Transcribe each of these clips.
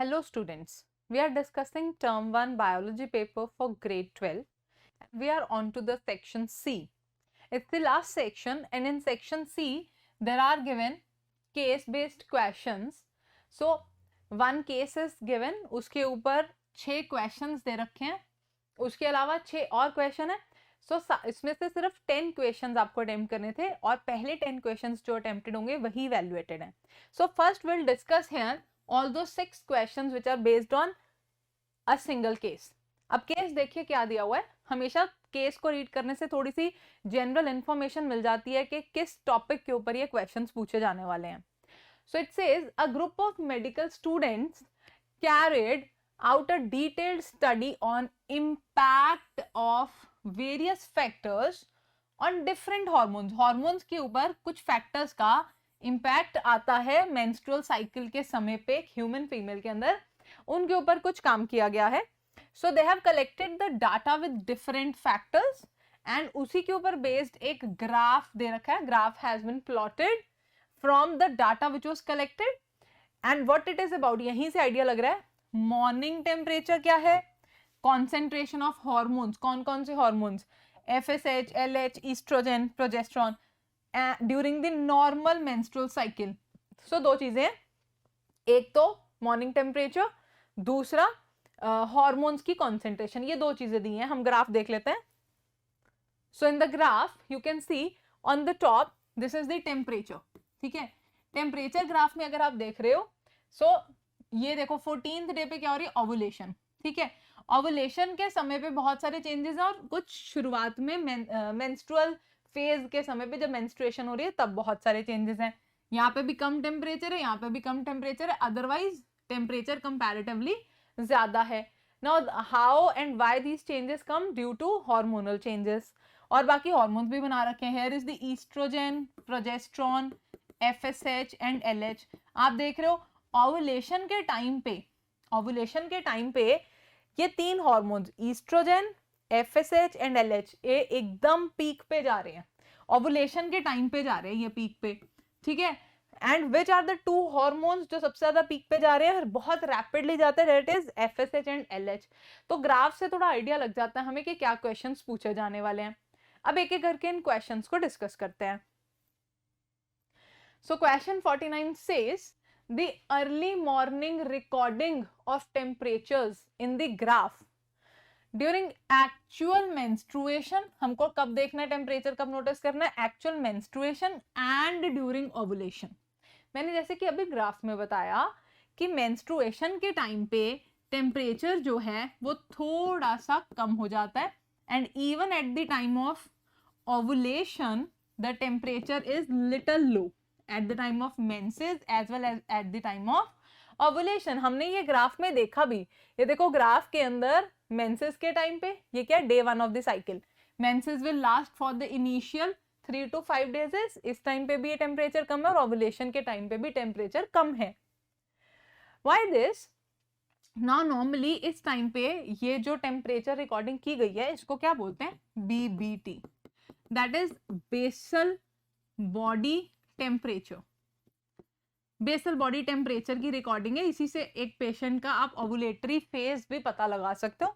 Hello students, we are discussing term 1 biology paper for grade 12. We are on to the section C. It's the last section and in section C there are given case based questions. So one case is given, उसके ऊपर 6 questions दे रखे हैं, उसके अलावा 6 और question है. So इसमें से सिर्फ 10 questions आपको attempt करने थे और पहले 10 questions जो attempted होंगे वही evaluated हैं. So first we'll discuss here all those 6 questions which are based on a single case. अब केस देखिए क्या दिया हुआ है. हमेशा केस को रीड करने से थोड़ी सी जनरल इंफॉर्मेशन मिल जाती है कि किस टॉपिक के ऊपर ये क्वेश्चंस पूछे जाने वाले हैं. So it says a group of medical students carried out a detailed study on impact of various factors on different hormones. Hormones के ऊपर कुछ factors का impact आता है menstrual cycle के समय पे ह्यूमन फीमेल के अंदर, उनके ऊपर कुछ काम किया गया है. So they have collected the data with different factors and उसी के ऊपर based एक graph दे रखा है. Graph has been plotted from the data which was collected and what it is about, यहीं से आइडिया लग रहा है. मॉर्निंग टेम्परेचर क्या है, कॉन्सेंट्रेशन ऑफ हॉर्मोन्स, कौन कौन से hormones, FSH, LH, estrogen, progesterone during the normal menstrual cycle. So दो चीजें हैं, एक तो मॉर्निंग टेम्परेचर, दूसरा हॉर्मोन्स की कॉन्सेंट्रेशन. ये दो चीजें दी हैं. हम ग्राफ देख लेते हैं. So in the graph you can see on the top this is the temperature. ठीक है, टेम्परेचर ग्राफ में अगर आप देख रहे हो, सो ये देखो 14th डे पे क्या हो रही है, ओवुलेशन. ठीक है, ओवुलेशन के समय पे बहुत सारे चेंजेस हैं और कुछ शुरुआत में मेंस्ट्रुअल फेज के समय पे जब मेंस्ट्रुएशन हो रही है तब बहुत सारे चेंजेस हैं. यहाँ पे भी कम टेम्परेचर है, यहाँ पे भी कम टेम्परेचर है, अदरवाइज टेम्परेचर कंपैरेटिवली ज्यादा है. Now how and why these changes come, due to hormonal changes. और बाकी हार्मोन्स भी बना रखे हैं. Here is the estrogen, progesterone, FSH and LH. आप देख रहे हो ओवुलेशन के टाइम पे ये तीन hormones estrogen, FSH and LH ये एकदम पीक पे जा रहे हैं. ओवुलेशन के टाइम पे जा रहे हैं ये पीक पे. ठीक है, and which are the two hormones जो सबसे ज्यादा पीक पे जा रहे हैं, बहुत रैपिडली जाते हैं, that is FSH and LH. तो ग्राफ से थोड़ा आइडिया लग जाता है हमें कि क्या क्वेश्चंस पूछे जाने वाले हैं. अब एक एक करके इन क्वेश्चंस को डिस्कस करते हैं. So question 49 says the early morning recording of temperatures in the graph during actual menstruation. हमको कब देखना है टेम्परेचर, कब नोटिस करना है, actual menstruation and during ovulation. मैंने जैसे कि अभी ग्राफ में बताया कि मेंस्ट्रुएशन के टाइम पे टेम्परेचर जो है वो थोड़ा सा कम हो जाता है and even at the time of ovulation the temperature is little low at the time of menses as well as at the time of ovulation. हमने ये ग्राफ में देखा भी. ये देखो ग्राफ के अंदर menses के टाइम पे ये क्या, day 1 of the cycle. menses will last for the initial 3 to 5 days. इस टाइम पे भी ये टेम्परेचर कम है और ovulation के टाइम पे भी टेम्परेचर कम है. Why this? Now normally इस टाइम पे ये जो टेम्परेचर रिकॉर्डिंग की गई है इसको क्या बोलते हैं, BBT. That is basal body temperature. Basal body temperature की रिकॉर्डिंग है. इसी से एक पेशेंट का आप ओवुलेटरी फेज भी पता लगा सकते हो.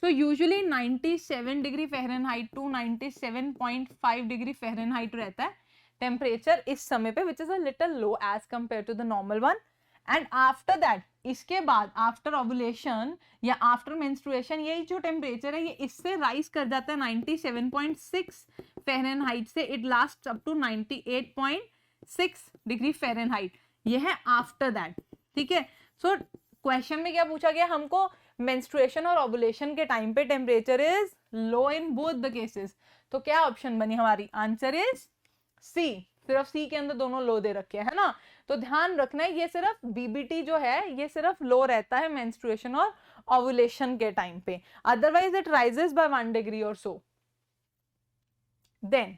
So usually 97 degree Fahrenheit to 97.5 degree Fahrenheit रहता है टेम्परेचर इस समय पे, which is a little low as compare to the normal one. And after that, इसके बाद आफ्टर ओवुलेशन या आफ्टर मेंस्ट्रुएशन यही जो टेम्परेचर है ये इससे राइज कर जाता है 97.6 फ़ारेनहाइट से. It last up to 98.6 degree Fahrenheit. ये है आफ्टर दैट. ठीक है, सो क्वेश्चन में क्या पूछा गया हमको, मेंस्ट्रुएशन और ओवुलेशन के टाइम पे temperature is low in both the cases. तो क्या ऑप्शन बनी हमारी, आंसर इज सी. सिर्फ सी के अंदर दोनों लो दे रखे है ना. तो ध्यान रखना है ये सिर्फ BBT जो है ये सिर्फ लो रहता है मेंस्ट्रुएशन और ओवुलेशन के टाइम पे, otherwise it rises by 1 degree और सो. Then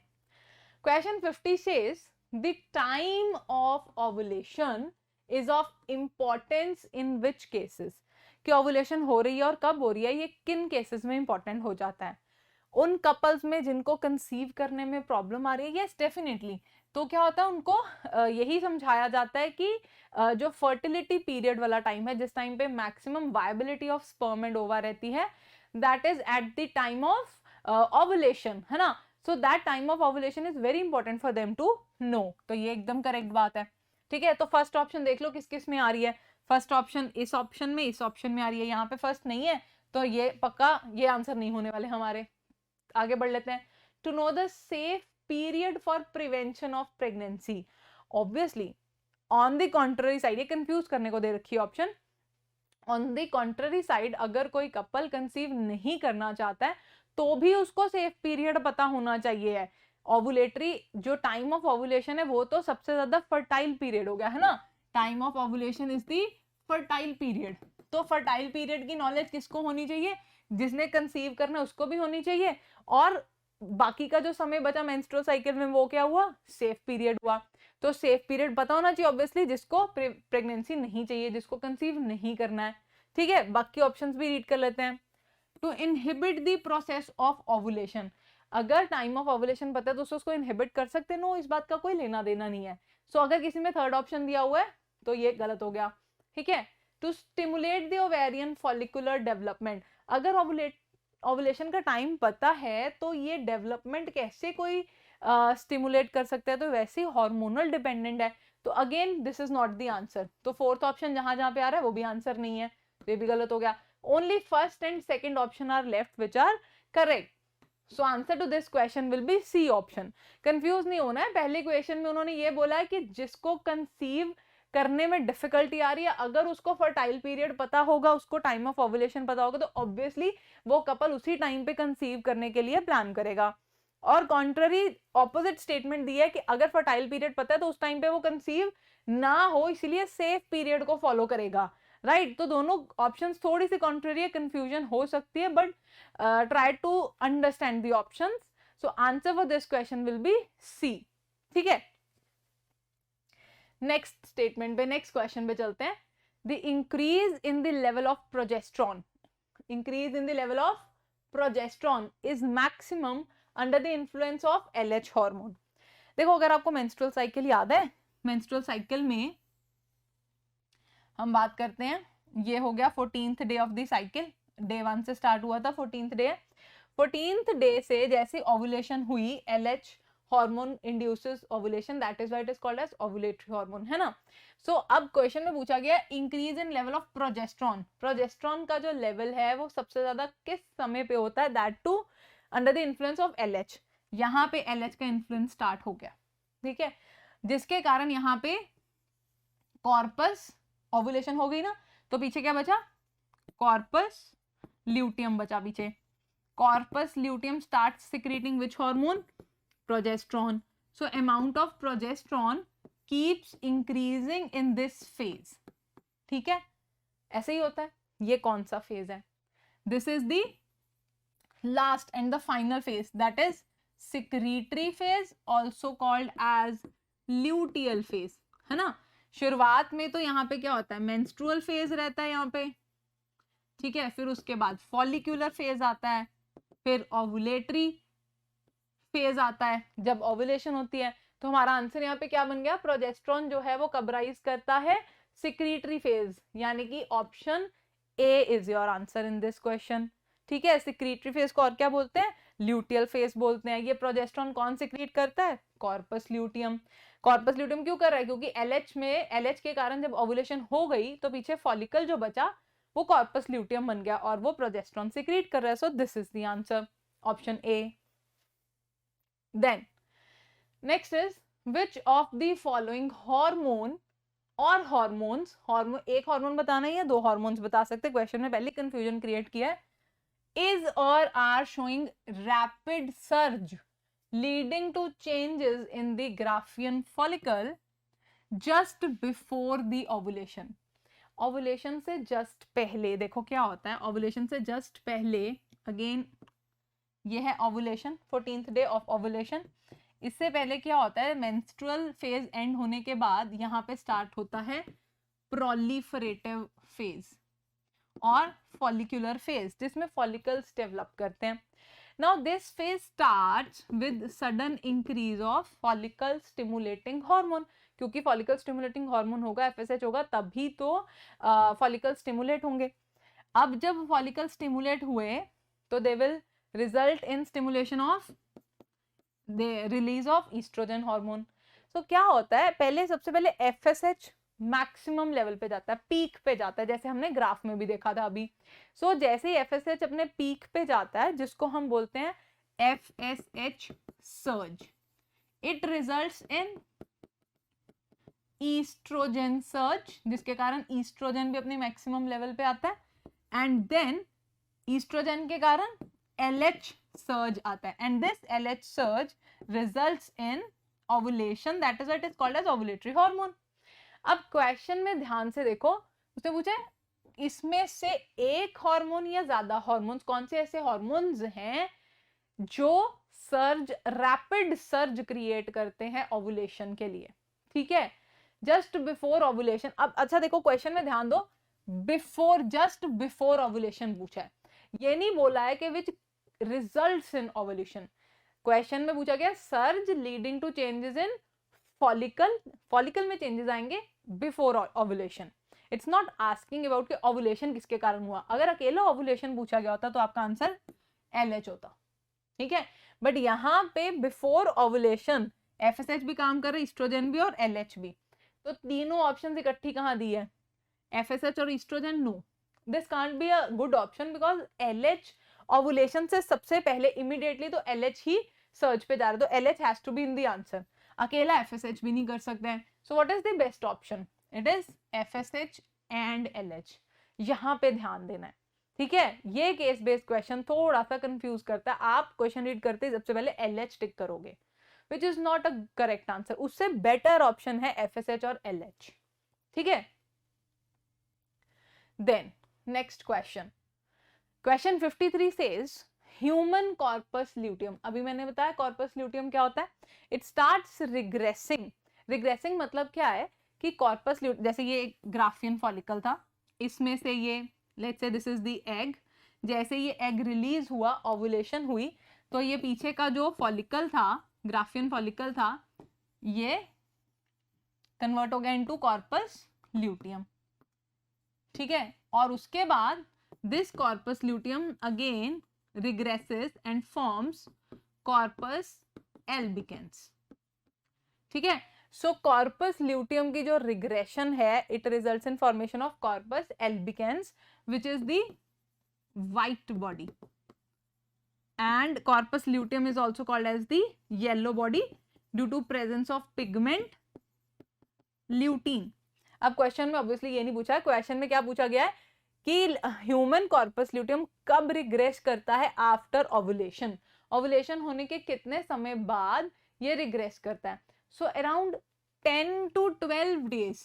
question 50 says the time of ovulation is of importance in which cases. कि ओवुलेशन हो रही है और कब हो रही है, ये किन केसेस में इंपॉर्टेंट हो जाता है. उन कपल्स में जिनको कंसीव करने में प्रॉब्लम आ रही है, यस डेफिनेटली तो क्या होता है, उनको यही समझाया जाता है कि जो फर्टिलिटी पीरियड वाला टाइम है, जिस टाइम पे maximum viability of sperm and ova रहती है, that is at the time of ovulation, है ना। So that time of ovulation is very important for them to know. तो ये एकदम करेक्ट बात है, ठीक है। तो फर्स्ट ऑप्शन देख लो किस किस में आ रही है। फर्स्ट ऑप्शन इस ऑप्शन में, इस ऑप्शन में आ रही है, यहाँ पे फर्स्ट नहीं है, तो ये पक्का ये आंसर नहीं होने वाले हमारे। आगे बढ़ लेते हैं। To know the safe period for prevention of pregnancy, obviously on the contrary side, ये कंफ्यूज करने को दे रखी है option. On the contrary side, अगर कोई कपल कंसीव नहीं करना चाहता है तो भी उसको सेफ पीरियड पता होना चाहिए है। ओवुलेटरी जो टाइम ऑफ ओवुलेशन है वो तो सबसे ज्यादा फर्टाइल पीरियड हो गया, है ना। Time of ovulation is the fertile period. तो फर्टाइल पीरियड की नॉलेज किसको होनी चाहिए, जिसने कंसीव करना उसको भी होनी चाहिए, और बाकी का जो समय बचा मेंस्ट्रुअल साइकिल में वो क्या हुआ, सेफ पीरियड हुआ। तो सेफ पीरियड पता होना चाहिए ऑब्वियसली जिसको प्रेगनेंसी नहीं चाहिए, जिसको कंसीव नहीं करना है, ठीक है। बाकी ऑप्शंस भी रीड कर लेते हैं। To inhibit the process of ovulation, अगर टाइम ऑफ ओवुलेशन पता है तो उसको इनहिबिट कर सकते हैं, नो, इस बात का कोई लेना देना नहीं है। सो अगर किसी में थर्ड ऑप्शन दिया हुआ है तो ये गलत हो गया, ठीक है। To stimulate the ovarian follicular development, अगर ओवुलेशन का टाइम पता है तो ये डेवलपमेंट कैसे कोई स्टिमुलेट कर सकता है, तो वैसे हार्मोनल डिपेंडेंट है, तो again this is not the answer. तो फोर्थ ऑप्शन जहां जहां पे आ रहा है वो भी आंसर नहीं है, तो ये भी गलत हो गया। Only first and second option are left which are correct. So answer to this question will be C option. Confuse नहीं होना है, पहले क्वेश्चन में उन्होंने ये बोला है कि जिसको कंसीव करने में डिफिकल्टी आ रही है, अगर उसको फर्टाइल पीरियड पता होगा, उसको टाइम ऑफ ओवुलेशन पता होगा, तो ऑब्वियसली वो कपल उसी टाइम पे कंसीव करने के लिए प्लान करेगा। और कॉन्ट्ररी ऑपोजिट स्टेटमेंट दी है कि अगर फर्टाइल पीरियड पता है तो उस टाइम पे वो कंसीव ना हो, इसलिए सेफ पीरियड को फॉलो करेगा, राइट। तो दोनों ऑप्शंस थोड़ी सी कॉन्ट्ररी है, कंफ्यूजन हो सकती है, but try to understand the options. So answer for this question will be C, ठीक है। नेक्स्ट स्टेटमेंट पे, नेक्स्ट क्वेश्चन पे चलते हैं। The increase in the level of progesterone, increase in the level of progesterone is maximum under the influence of LH hormone. देखो अगर आपको menstrual cycle याद है, मेंस्ट्रुअल साइकिल में हम बात करते हैं, ये हो गया 14th day of the cycle, day 1 से स्टार्ट हुआ था, 14th डे। 14th डे से जैसे ओवुलेशन हुई, LH hormone induces ovulation, that is why it is called as ovulatory hormone, है ना। सो अब क्वेश्चन में पूछा गया increase in level of progesterone, progesterone का जो लेवल है वो सबसे ज्यादा किस समय पे होता है, that too under the influence of LH। यहाँ पे LH का इन्फ्लुएंस स्टार्ट हो गया, ठीक है, जिसके कारण यहाँ पे कॉर्पस, ओवुलेशन हो गई ना, तो पीछे क्या बचा, कॉर्पस ल्यूटियम बचा पीछे। Corpus luteum start secreting which hormone, progesterone. So amount of progesterone keeps increasing in this phase, ठीक है, ऐसे ही होता है। ये कौन सा फेज है, this is the last and the final phase, that is secretory phase, also called as luteal phase, है ना। शुरुआत में तो यहाँ पे क्या होता है, मेंस्ट्रुअल फेज रहता है यहाँ पे, ठीक है, फिर उसके बाद फॉलिक्यूलर फेज आता है, फिर ओवुलेटरी फेज आता है जब ओवुलेशन होती है। तो हमारा आंसर यहाँ पे क्या बन गया, प्रोजेस्ट्रॉन जो है वो कब राइज करता है, सिक्रीटरी फेज, यानी कि option A is your answer in this question, ठीक है। सिक्रीटरी फेज को और क्या बोलते हैं, ल्यूटियल फेज बोलते हैं। ये प्रोजेस्ट्रॉन कौन सिक्रीट करता है, कॉर्पस ल्यूटियम। कॉर्पस ल्यूटियम क्यों कर रहा है, क्योंकि LH के कारण जब ओवुलेशन हो गई तो पीछे फॉलिकल जो बचा वो कॉर्पस ल्यूटियम बन गया और वो प्रोजेस्ट्रॉन सिक्रीट कर रहा है। So this is the answer, option A. Then next is which of the following hormone और हार्मोन्स, हार्मोन एक हार्मोन बताना है या दो हार्मोन्स बता सकते, क्वेश्चन में पहले कंफ्यूजन क्रिएट किया है, is or are showing rapid surge leading to changes in the Graafian follicle just before the ovulation। Ovulation से जस्ट पहले देखो क्या होता है, ओवुलेशन से जस्ट पहले, अगेन ये है ovulation, 14th day of ovulation. इससे पहले क्या होता है, मेंस्ट्रुअल फेज एंड होने के बाद यहाँ पे स्टार्ट होता है प्रोलिफरेटिव फेज और फॉलिक्यूलर फेज, जिसमें फॉलिकल्स डेवलप करते हैं। Now this phase starts with sudden increase of follicle stimulating hormone, क्योंकि follicle stimulating hormone होगा, FSH होगा, तभी तो follicle stimulate होंगे. अब जब follicle stimulate हुए तो they will result in stimulation of the release of estrogen hormone. So क्या होता है, पहले सबसे पहले FSH मैक्सिमम लेवल पे जाता है, पीक पे जाता है, जैसे हमने ग्राफ में भी देखा था अभी. सो जैसे ही FSH अपने पीक पे जाता है, जिसको हम बोलते हैं FSH surge, it results in estrogen surge, जिसके कारण ईस्ट्रोजन भी अपने मैक्सिमम लेवल पे आता है, एंड देन ईस्ट्रोजन के कारण LH सर्ज आता है, and this LH surge results in ovulation, that is what is called as ovulatory hormone. अब क्वेश्चन में ध्यान से देखो, उसने पूछा है इसमें से एक हार्मोन या ज्यादा हार्मोन्स, कौन से ऐसे हार्मोन्स हैं जो सर्ज, रैपिड सर्ज क्रिएट करते हैं ओवुलेशन के लिए. ठीक है, जस्ट बिफोर ओवुलेशन. अब अच्छा देखो क्वेश्चन में ध्यान दो, बिफोर, जस्ट बिफोर ओवुलेशन पूछा है, ये नहीं बोला है कि which results in ovulation. Question में पूछा गया surge leading to changes in follicle, follicle में चेंजेस आएंगे before ovulation. It's not asking about कि ओवुलेशन किसके कारण हुआ. अगर अकेला ओवुलेशन पूछा गया होता तो आपका आंसर LH होता. ठीक है, बट यहाँ पे बिफोर ओवुलेशन FSH भी काम कर रहा है, ईस्ट्रोजन भी और LH भी, तो तीनों ऑप्शन इकट्ठी कहाँ दी है, FSH और estrogen. No, this can't be a good option because LH ovulation से सबसे पहले इमीडिएटली तो LH ही सर्च पे जा रहा है, तो LH has to be in the answer. अकेला FSH भी नहीं कर सकते हैं. So what is the best option, it is FSH and LH. यहाँ पे ध्यान देना है. ठीक है, ये केस बेस्ड क्वेश्चन थोड़ा सा कंफ्यूज करता है. आप क्वेश्चन रीड करते ही सबसे पहले LH टिक करोगे, which is not a correct answer. उससे बेटर ऑप्शन है FSH और LH. ठीक है, then next question, question 53 says human corpus luteum. अभी मैंने बताया कॉर्पस ल्यूटियम क्या होता है, इट स्टार्ट्स रिग्रेसिंग. रिग्रेसिंग मतलब क्या है कि कॉर्पस ल्यूटियम, जैसे ये एक ग्राफियन फॉलिकल था, इसमें से ये let's say this is the egg, जैसे ये एग रिलीज हुआ, ओवुलेशन हुई, तो ये पीछे का जो फॉलिकल था, ग्राफियन फॉलिकल था, ये कन्वर्ट हो गया इनटू कॉर्पस ल्यूटियम. ठीक है, और उसके बाद this corpus luteum again regresses and forms corpus albicans. ठीक है, सो कॉर्पस ल्यूटियम की जो रिग्रेशन है, it results in formation of corpus albicans which is the white body, and corpus luteum is also called as the yellow body due to presence of pigment lutein. अब question में obviously ये नहीं पूछा है, question में क्या पूछा गया है कि ह्यूमन कॉर्पस ल्यूटियम कब रिग्रेस करता है, आफ्टर ओवुलेशन. ओवुलेशन होने के कितने समय बाद ये रिग्रेस करता है. सो अराउंड 10 to 12 डेज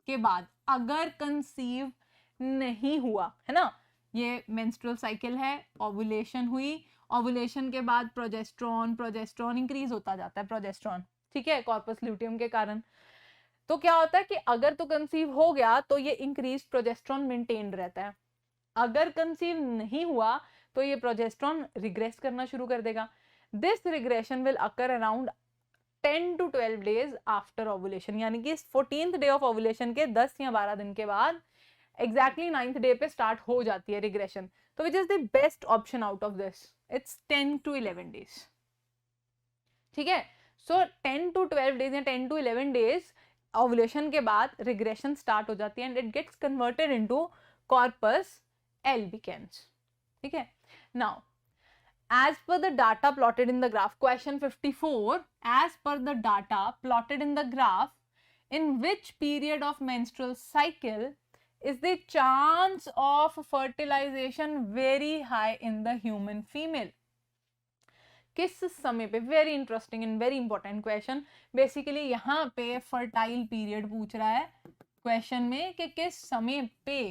के बाद, अगर कंसीव नहीं हुआ है ना, ये मेंस्ट्रुअल साइकिल है, ओवुलेशन हुई, ओवुलेशन के बाद प्रोजेस्ट्रॉन इंक्रीज होता जाता है, प्रोजेस्ट्रॉन. ठीक है, कॉर्पस ल्यूटियम के कारण. तो क्या होता है कि अगर तो कंसीव हो गया तो ये इंक्रीज प्रोजेस्ट्रॉन मेंटेन रहता है, अगर कंसीव नहीं हुआ तो ये प्रोजेस्ट्रॉन रिग्रेस करना शुरू कर देगा. This regression will occur around 10 to 12 days after ovulation, यानी कि 14th डे ऑफ ओवुलेशन के 10 या 12 दिन के बाद एग्जैक्टली 9th डे पे स्टार्ट हो जाती है रिग्रेशन. तो विच is the best option out of this, it's 10 to 11 days. ठीक है, सो 10 to 12 डेज या 10 to 11 डेज ओवुलेशन के बाद रिग्रेशन स्टार्ट हो जाती है, and it gets converted into corpus albicans. ठीक है, now as per the data plotted in the graph, question 54, as per the data plotted in the graph, in which period of menstrual cycle is the chance of fertilization very high in the human female. किस समय पे, very interesting and very important question. Basically यहाँ पे fertile period पूछ रहा है question में कि किस समय पे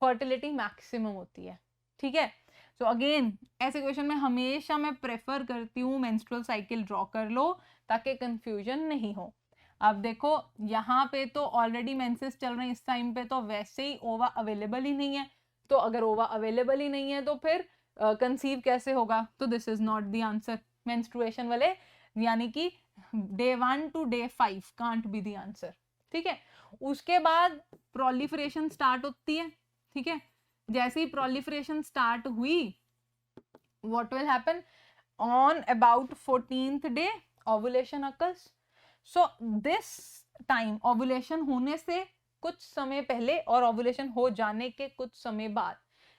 फर्टिलिटी मैक्सिमम होती है. ठीक है, सो अगेन ऐसे क्वेश्चन में हमेशा मैं प्रेफर करती हूँ मेंस्ट्रुअल साइकिल ड्रॉ कर लो ताकि कंफ्यूजन नहीं हो. अब देखो यहाँ पे तो ऑलरेडी मेंसेस चल रहे हैं, इस टाइम पे तो वैसे ही ओवा अवेलेबल ही नहीं है, तो अगर ओवा अवेलेबल ही नहीं है तो फिर कंसीव कैसे होगा, तो this is not the answer. Menstruation वाले यानी कि day 1 to day 5 can't be the answer. ठीक है, उसके बाद प्रोलिफरेशन स्टार्ट होती है। ठीक है, जैसे ही प्रोलिफरेशन स्टार्ट हुई, what will happen on about 14th day ovulation occurs. So this time ovulation होने से कुछ समय पहले और ovulation हो जाने के कुछ समय बाद,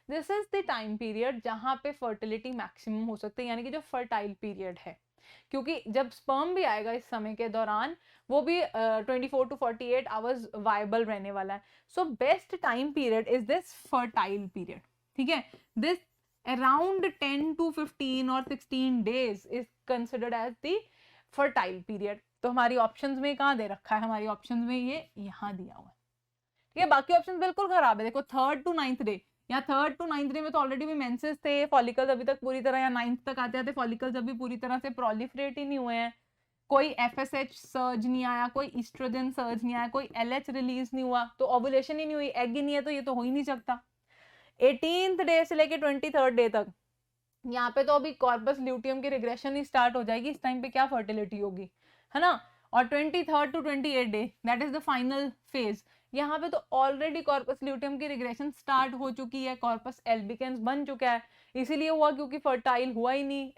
this is the time period जहां पे fertility maximum हो सकती है, यानी कि जो fertile period है, क्योंकि जब sperm भी आएगा इस समय के दौरान वो भी 24 to 48 आवर्स वायबल रहने वाला है। So best time period is this fertile period। ठीक है, this around 10 to 15 or 16 days is considered as the fertile period। तो हमारी ऑप्शंस में कहाँ दे रखा है, हमारी ऑप्शंस में ये यहाँ दिया हुआ है। ठीक है, बाकी ऑप्शन बिल्कुल खराब है। देखो 3rd to 9th डे, या 3rd to 9th डे में तो ऑलरेडी भी मेंसेस थे, फॉलिकल्स अभी तक पूरी तरह, या 9th तक आते आते फॉलिकल्स अभी पूरी तरह से प्रोलिफरेट ही नहीं हुए हैं, कोई FSH सर्ज नहीं आया, कोई ईस्ट्रोजन सर्ज नहीं आया, कोई LH रिलीज नहीं हुआ, तो ओवुलेशन ही नहीं हुई, एग ही नहीं है, तो ये तो हो ही नहीं सकता। 18th डे से लेके 23rd डे तक यहाँ पे तो अभी कॉर्पस ल्यूटियम की रिग्रेशन ही स्टार्ट हो जाएगी, इस टाइम पे क्या फर्टिलिटी होगी, है ना। और 23rd to 28th day that is the final phase, यहाँ पे तो ऑलरेडी कॉर्पस ल्यूटियम की रिग्रेशन स्टार्ट हो चुकी है, कॉर्पस एल्बिकेंस बन चुका है, इसीलिए हुआ क्योंकि फर्टाइल हुआ ही नहीं,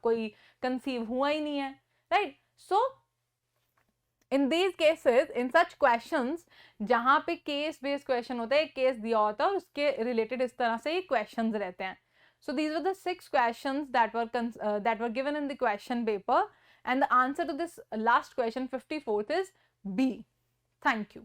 कोई कंसीव हुआ ही नहीं है, right. So in these cases, in such questions जहां पे केस बेस्ड क्वेश्चन होता है, एक केस दिया होता है और उसके रिलेटेड इस तरह से ये क्वेश्चंस रहते हैं। So these were the 6 questions that were given in the question paper, and the answer to this last question 54th is B. Thank you.